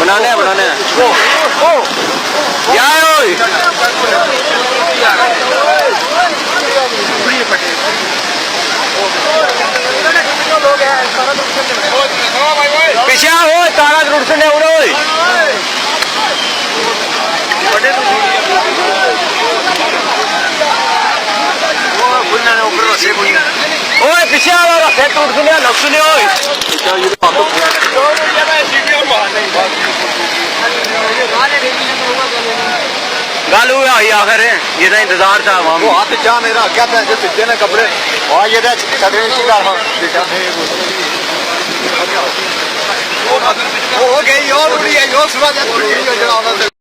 बनाने क्या है ओए पीछे हो तारा रोड से नहीं उड़ो ओए पीछे आओ रखे टूट सुने लग सुने ओए गल हुआ ही आखिर ये तो इंतजार था वहाँ वो हाथ जा मेरा क्या था जो सीधे ने कपड़े वहाँ ये सदन की कार हो गई और उड़ी है यो सुबह